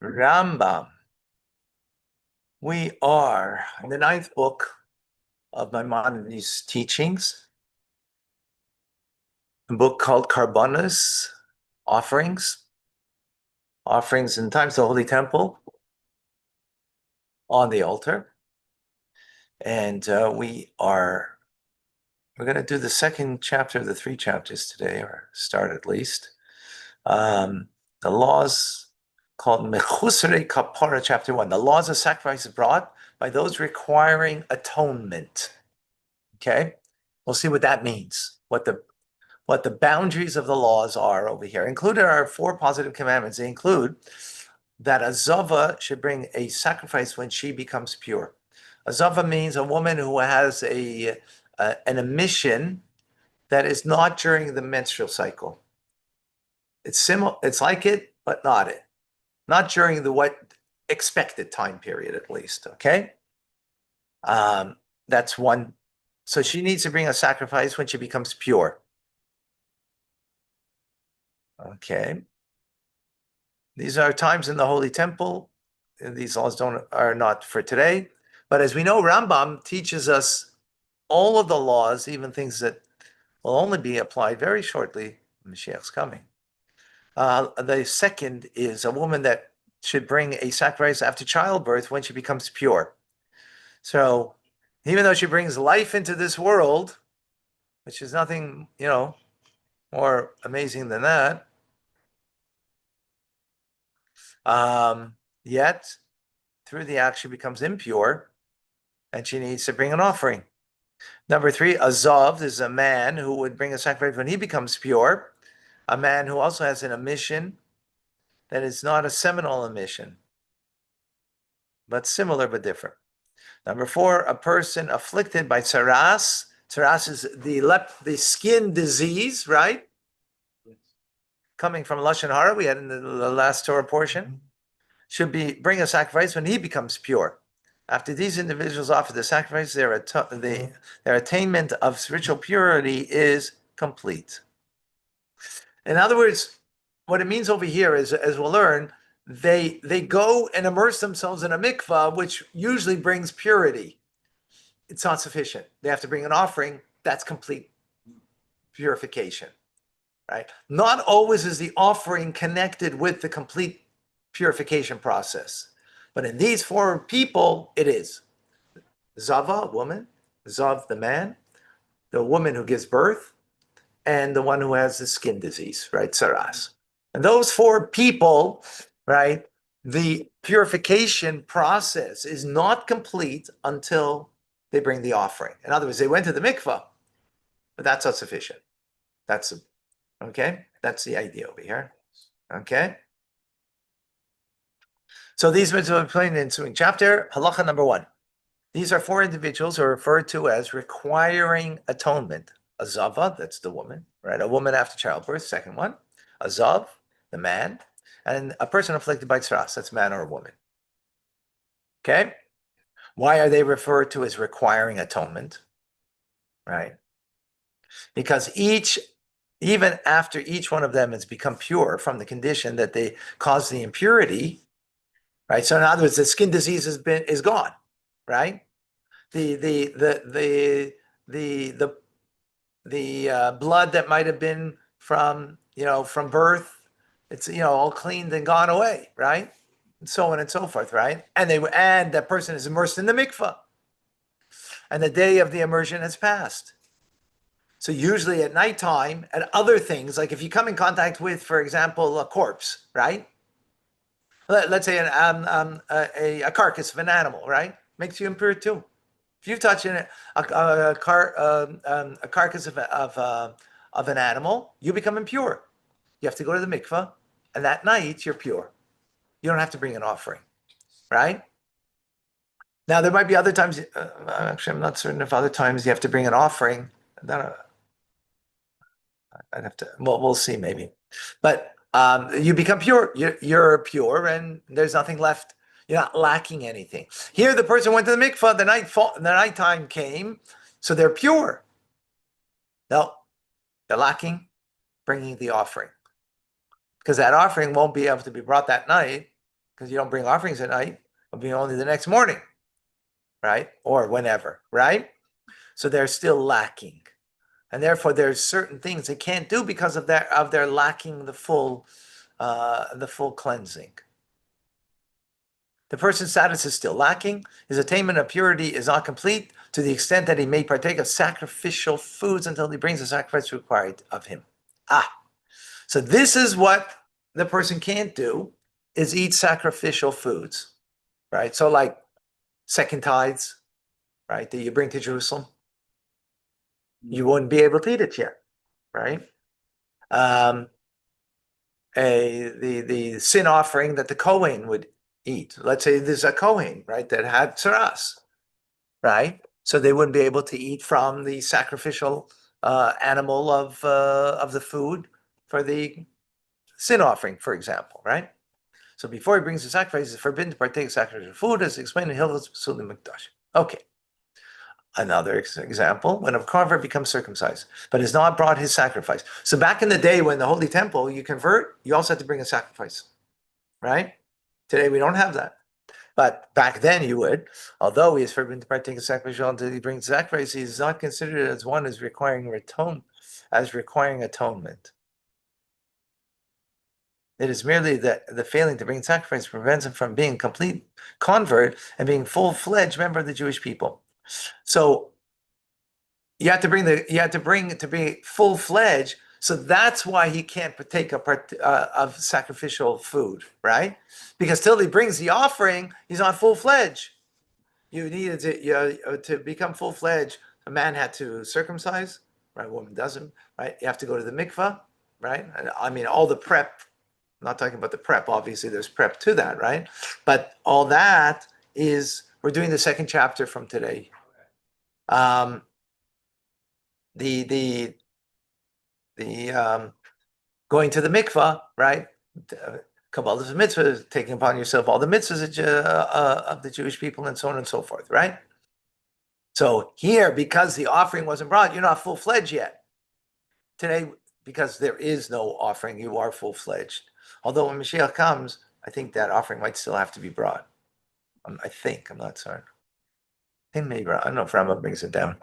Rambam. We are in the ninth book of Maimonides' teachings, a book called Carbonas, Offerings, Offerings in times of the Holy Temple on the altar. And we're going to do the second chapter of the three chapters today, or start at least. The laws called Mechusrei Kapara, chapter 1, the laws of sacrifice brought by those requiring atonement. Okay, we'll see what that means, what the boundaries of the laws are over here. Included are 4 positive commandments. They include that a zava should bring a sacrifice when she becomes pure. A zava means a woman who has an emission that is not during the menstrual cycle. It's similar. It's like it, but not it. Not during the what expected time period, at least. Okay, that's one. So she needs to bring a sacrifice when she becomes pure. Okay. These are times in the Holy Temple. These laws are not for today. But as we know, Rambam teaches us all of the laws, even things that will only be applied very shortly when Mashiach's coming. The second is a woman that should bring a sacrifice after childbirth when she becomes pure. So even though she brings life into this world, which is nothing, more amazing than that, yet through the act she becomes impure and she needs to bring an offering. Number 3, a zav is a man who would bring a sacrifice when he becomes pure, a man who also has an emission that is not a seminal emission, but similar but different. Number 4, a person afflicted by tsaras. Tsaras is the skin disease, right? Coming from Lashon Hara, we had in the last Torah portion, should bring a sacrifice when he becomes pure. After these individuals offer the sacrifice, their attainment of spiritual purity is complete. In other words, what it means over here is, as we'll learn, they go and immerse themselves in a mikvah, which usually brings purity. It's not sufficient. They have to bring an offering. That's complete purification, right? Not always is the offering connected with the complete purification process. But in these 4 people, it is. Zava, woman, Zav, the man, the woman who gives birth, and the one who has the skin disease, right, tsaras. And those 4 people, right, the purification process is not complete until they bring the offering. In other words, they went to the mikvah, but that's not sufficient. That's the idea over here. Okay. So these mitzvahs are explained in the ensuing chapter. Halacha number 1. These are 4 individuals who are referred to as requiring atonement. A zava, that's the woman, right? A woman after childbirth, second one. A zav, the man. And a person afflicted by tsaras, that's man or a woman. Okay? Why are they referred to as requiring atonement? Right? Because even after each one of them has become pure from the condition that they caused the impurity, right? So in other words, the skin disease is gone, right? The blood that might have been from birth, it's all cleaned and gone away, right? And so on and so forth, right? And that person is immersed in the mikvah, and the day of the immersion has passed. So usually at nighttime, and other things, like if you come in contact with, for example, a corpse, right? Let's say a carcass of an animal, right? Makes you impure too. If you touch a carcass of an animal, you become impure. You have to go to the mikvah, and that night you're pure. You don't have to bring an offering, right? Now there might be other times. Actually, I'm not certain if other times you have to bring an offering. I'd have to. Well, we'll see maybe, but you become pure. You're pure, and there's nothing left. You're not lacking anything. Here, the person went to the mikvah. The nighttime came, so they're pure. No, they're lacking bringing the offering, because that offering won't be able to be brought that night, because you don't bring offerings at night. It'll be only the next morning, right? Or whenever, right? So they're still lacking. And therefore there's certain things they can't do because of their lacking the full cleansing. The person's status is still lacking. His attainment of purity is not complete to the extent that he may partake of sacrificial foods until he brings the sacrifice required of him. So this is what the person can't do, is eat sacrificial foods, right? So like second tithes, right, that you bring to Jerusalem, you wouldn't be able to eat it yet, right? The sin offering that the Kohen would eat. Let's say there's a Kohen, right, that had tzaras, right? So they wouldn't be able to eat from the sacrificial animal of the food for the sin offering, for example, right? So before he brings the sacrifice, it's forbidden to partake of sacrificial food, as explained in Hilchos Psulim Mikdash. Okay. Another example, when a convert becomes circumcised, but has not brought his sacrifice. So back in the day when the Holy Temple, you convert, you also had to bring a sacrifice, right? Today we don't have that. But back then you would. Although he is forbidden to partake of sacrificial until he brings sacrifice, he is not considered as one as requiring atonement. It is merely that the failing to bring sacrifice prevents him from being complete convert and being full-fledged member of the Jewish people. So you have to bring to be full-fledged. So that's why he can't partake of sacrificial food, right? Because till he brings the offering, he's not full-fledged. You needed to become full-fledged. A man had to circumcise, right? A woman doesn't, right? You have to go to the mikvah, right? I mean, all the prep. I'm not talking about the prep. Obviously, there's prep to that, right? But all that is, we're doing the second chapter from today. The going to the mikvah, right? Kabbalah's mitzvah, taking upon yourself all the mitzvahs of the Jewish people, and so on and so forth, right? So here, because the offering wasn't brought, you're not full-fledged yet. Today, because there is no offering, you are full-fledged. Although when Mashiach comes, I think that offering might still have to be brought. I'm not certain. I think maybe, I don't know if Rambam brings it down.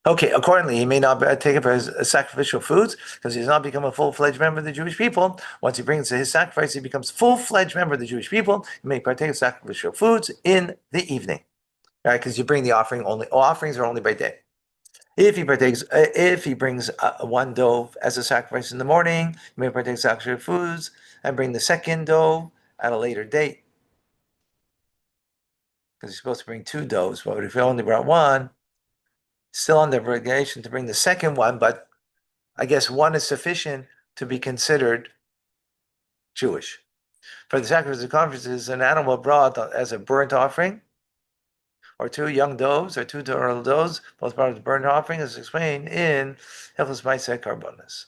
Okay, accordingly, he may not take up his sacrificial foods because he has not become a full-fledged member of the Jewish people. Once he brings his sacrifice, he becomes full-fledged member of the Jewish people. He may partake of sacrificial foods in the evening, right? Because you bring the offering only. Offerings are only by day. If he brings one dove as a sacrifice in the morning, he may partake of sacrificial foods and bring the second dove at a later date. Because he's supposed to bring two doves, but if he only brought one, still under obligation to bring the second one, but I guess one is sufficient to be considered Jewish. For the sacrifice of conferences, an animal brought as a burnt offering, or two young doves, or two turtle doves, both brought as a burnt offering, as explained in Hilchos Ma'aseh Karbonos.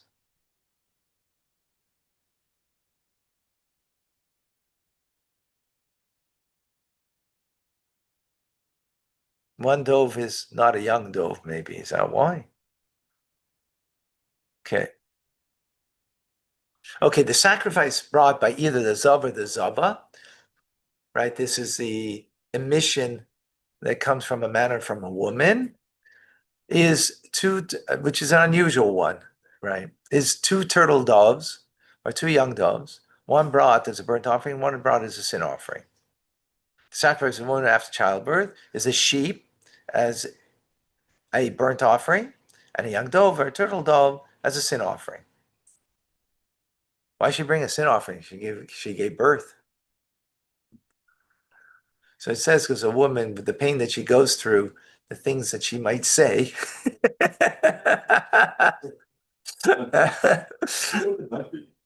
One dove is not a young dove, maybe. Is that why? Okay. Okay, the sacrifice brought by either the Zav or the Zava, right? This is the emission that comes from a man or from a woman, is two, which is an unusual one, right? Is two turtle doves or two young doves, one brought as a burnt offering, one brought as a sin offering. The sacrifice of a woman after childbirth is a sheep as a burnt offering, and a young dove or a turtle dove as a sin offering. Why should she bring a sin offering? She gave birth. So it says because a woman, with the pain that she goes through, the things that she might say.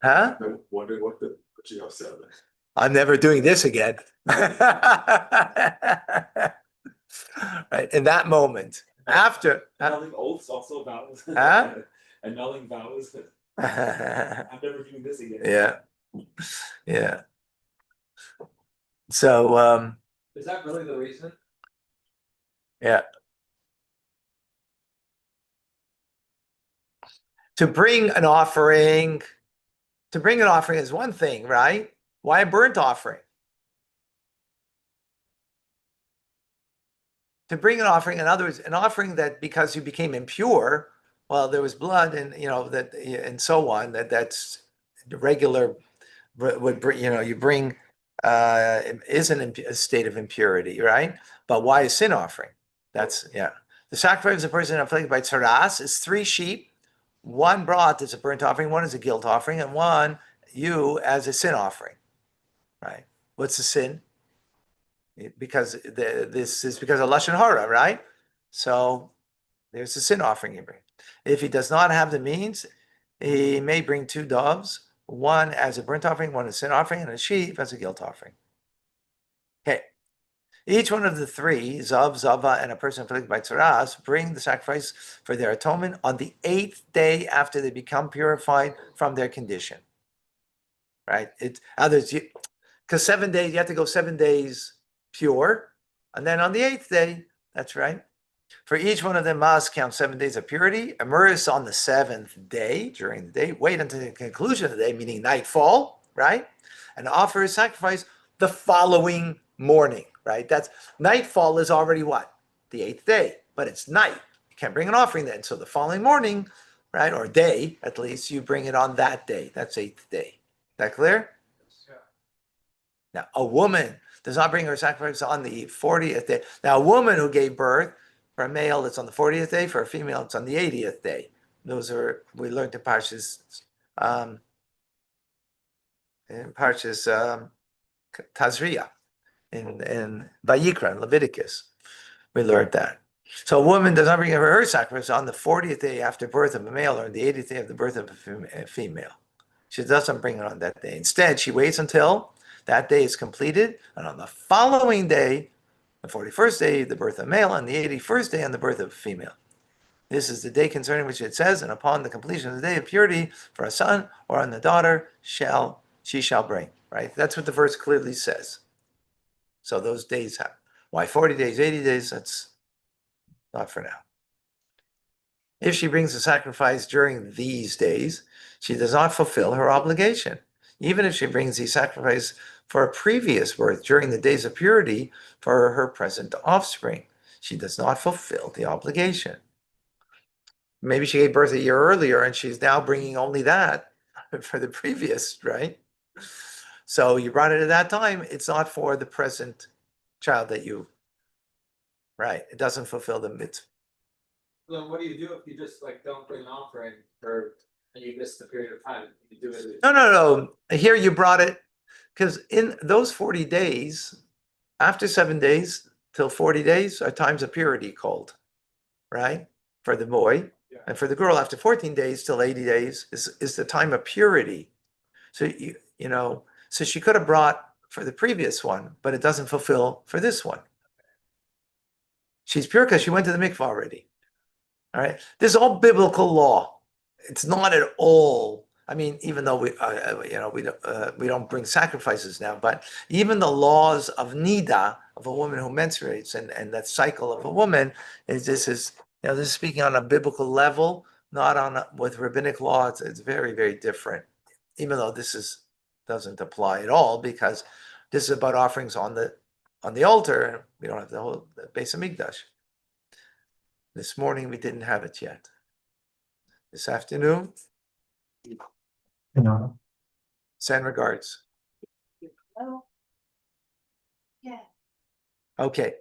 Huh? I'm wondering what you have said. I'm never doing this again. Right, in that moment, after. Annulling oaths also vows. Huh? Annulling vows. I'm never doing this again. Yeah. Yeah. So, Is that really the reason? yeah. To bring an offering is one thing, right? Why a burnt offering? to bring an offering, in other words, an offering that because you became impure, well, there was blood and that and so on, that's regular would bring, you bring isn't a state of impurity, right? But why a sin offering? That's The sacrifice of a person afflicted by tsaras is 3 sheep, 1 brought as a burnt offering, 1 is a guilt offering, and 1 you as a sin offering, right? What's the sin? Because this is because of lashon hara, right? So there's a sin offering you bring. If he does not have the means, he may bring 2 doves, 1 as a burnt offering, 1 as a sin offering, and a sheep as a guilt offering. Okay. Each one of the 3, Zav, Zava, and a person afflicted by tzaras, bring the sacrifice for their atonement on the 8th day after they become purified from their condition. Right? It's others, because 7 days, you have to go 7 days pure, and then on the 8th day, that's right. For each one of them must count 7 days of purity, immerse on the 7th day during the day, wait until the conclusion of the day, meaning nightfall, right? And offer a sacrifice the following morning, right? That's nightfall is already what? The 8th day, but it's night. You can't bring an offering then. So the following morning, right, or day at least, you bring it on that day. That's 8th day. That clear? Now, a woman does not bring her sacrifice on the 40th day. Now, a woman who gave birth, for a male, it's on the 40th day. For a female, it's on the 80th day. Those are, we learned in Parshas, Tazria, in Vayikra, in Leviticus. We learned that. So a woman does not bring her sacrifice on the 40th day after birth of a male or on the 80th day of the birth of a female. She doesn't bring it on that day. Instead, she waits until that day is completed, and on the following day, the 41st day, the birth of a male, and the 81st day, on the birth of a female. This is the day concerning which it says, and upon the completion of the day of purity for a son or on the daughter she shall bring. Right? That's what the verse clearly says. So those days have. Why 40 days, 80 days? That's not for now. If she brings a sacrifice during these days, she does not fulfill her obligation. Even if she brings the sacrifice for a previous birth during the days of purity for her present offspring, she does not fulfill the obligation. Maybe she gave birth a year earlier and she's now bringing only that for the previous, right? So you brought it at that time, it's not for the present child that you, right? It doesn't fulfill the mitzvah. Then what do you do if you just like don't bring an offering or and you miss the period of time? You do it. No. Here you brought it because in those 40 days, after 7 days till 40 days are times of purity called, right? For the boy. Yeah. And for the girl, after 14 days till 80 days is the time of purity. So so she could have brought for the previous one, but it doesn't fulfill for this one. She's pure because she went to the mikvah already. All right. This is all biblical law. It's not at all. I mean, even though we don't bring sacrifices now, but even the laws of nida of a woman who menstruates and that cycle of a woman this is speaking on a biblical level, not on with rabbinic law. It's very, very different. Even though doesn't apply at all because this is about offerings on the altar. We don't have the whole Beis Hamikdash. This morning we didn't have it yet. This afternoon, send regards. Yeah. Okay.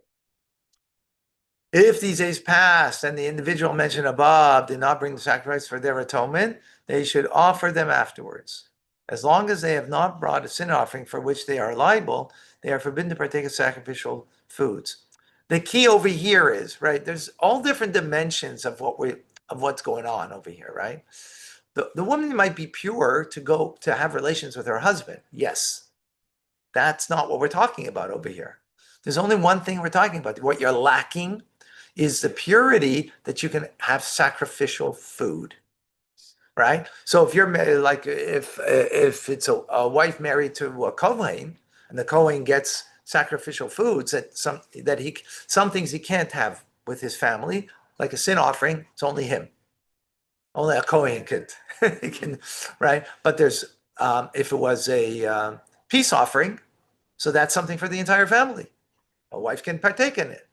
If these days pass and the individual mentioned above did not bring the sacrifice for their atonement, they should offer them afterwards. As long as they have not brought a sin offering for which they are liable, they are forbidden to partake of sacrificial foods. The key over here is, right, there's all different dimensions of what's going on over here, right? The woman might be pure to go to have relations with her husband. Yes. That's not what we're talking about over here. There's only one thing we're talking about. What you're lacking is the purity that you can have sacrificial food. Right? So if you're like if it's a wife married to a Kohen and the Kohen gets sacrificial foods some things he can't have with his family, like a sin offering, it's only him. Only a Kohen can, right? But there's if it was a peace offering, so that's something for the entire family. A wife can partake in it.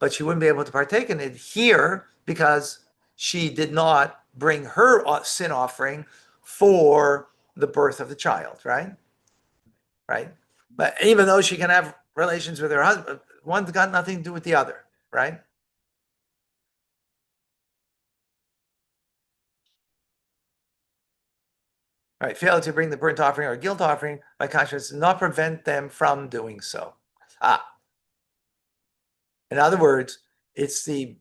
but she wouldn't be able to partake in it here because she did not bring her sin offering for the birth of the child, right? Right? But even though she can have relations with her husband, one's got nothing to do with the other, right? Right, failure to bring the burnt offering or guilt offering by conscience does not prevent them from doing so. In other words, it's the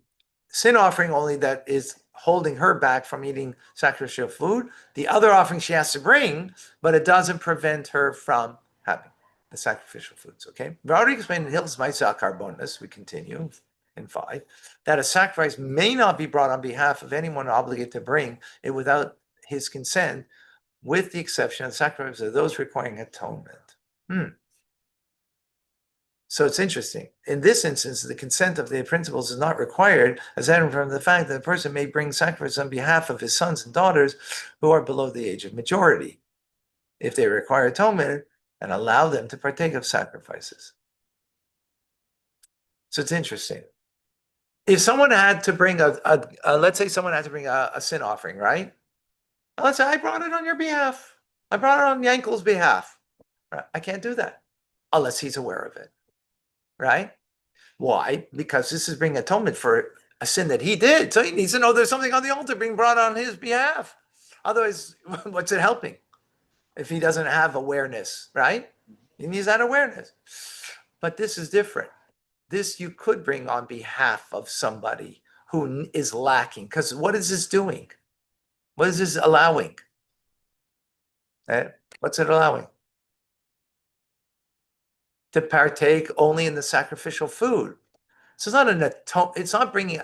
sin offering only that is holding her back from eating sacrificial food. The other offering she has to bring, but it doesn't prevent her from having the sacrificial foods. Okay, we already explained in Hills Maisa Carbonus. We continue in 5 that a sacrifice may not be brought on behalf of anyone obligated to bring it without his consent, with the exception of sacrifices of those requiring atonement. So it's interesting. In this instance, the consent of the principals is not required, as evident from the fact that the person may bring sacrifice on behalf of his sons and daughters who are below the age of majority, if they require atonement, and allow them to partake of sacrifices. So it's interesting. If someone had to bring let's say someone had to bring a sin offering, right? Let's say I brought it on your behalf. I brought it on Yankel's behalf. I can't do that unless he's aware of it, right? Why? Because this is bringing atonement for a sin that he did. So he needs to know there's something on the altar being brought on his behalf. Otherwise, what's it helping if he doesn't have awareness, right? He needs that awareness. But this is different. This you could bring on behalf of somebody who is lacking. Because what is this doing? What is this allowing? What's it allowing? To partake only in the sacrificial food. So it's not an atonement. It's not bringing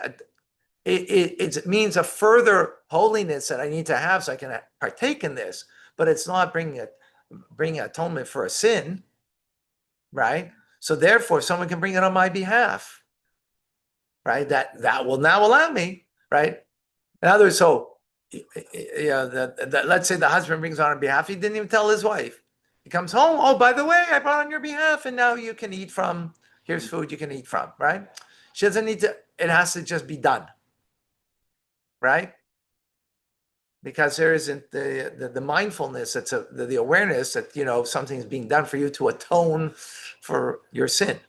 it means a further holiness that I need to have so I can partake in this, but it's not bringing atonement for a sin, right? So therefore, someone can bring it on my behalf, right? That will now allow me, right? In other words, so let's say the husband brings on behalf. He didn't even tell his wife. He comes home. Oh, by the way, I brought on your behalf, and now you can eat from. Here's food you can eat from, right? She doesn't need to. It has to just be done, right? Because there isn't the mindfulness, that's the awareness that something's being done for you to atone for your sin.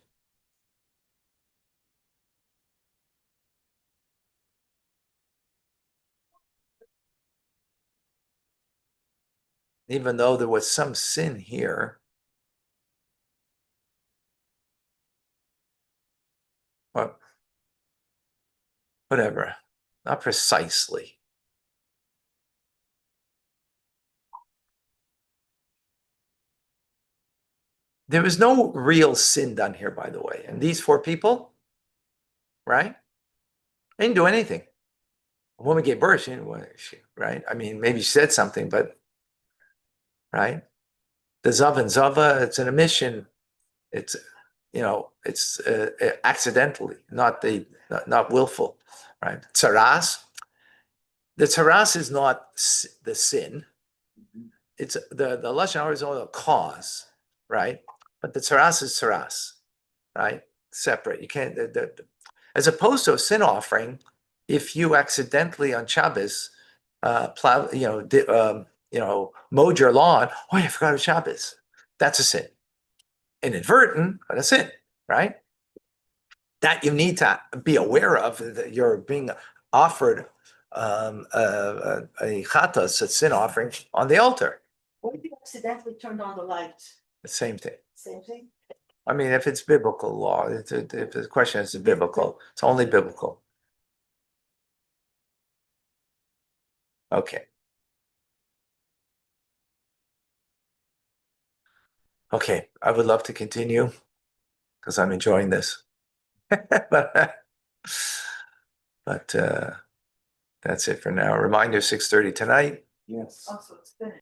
Even though there was some sin here, but whatever, not precisely. There was no real sin done here, by the way. And these 4 people, right? They didn't do anything. A woman gave birth, right? I mean, maybe she said something, but right? The Zav and Zava, it's an omission. It's it's accidentally, not willful, right? Tsaras. The tsaras is not the sin. It's the lashon hara is only a cause, right? But the tsaras is tsaras, right? Separate. You can't. As opposed to a sin offering, if you accidentally on Shabbos plow, mowed your lawn. Oh, I forgot of Shabbos. That's a sin. Inadvertent, but a sin, right? That you need to be aware of, that you're being offered a chatas, a sin offering, on the altar. What if you accidentally turned on the light? The same thing. Same thing? I mean, if it's biblical law, if the question is biblical, it's only biblical. Okay. Okay, I would love to continue because I'm enjoying this. but that's it for now. Reminder, 6:30 tonight. Yes. Also, it's finished.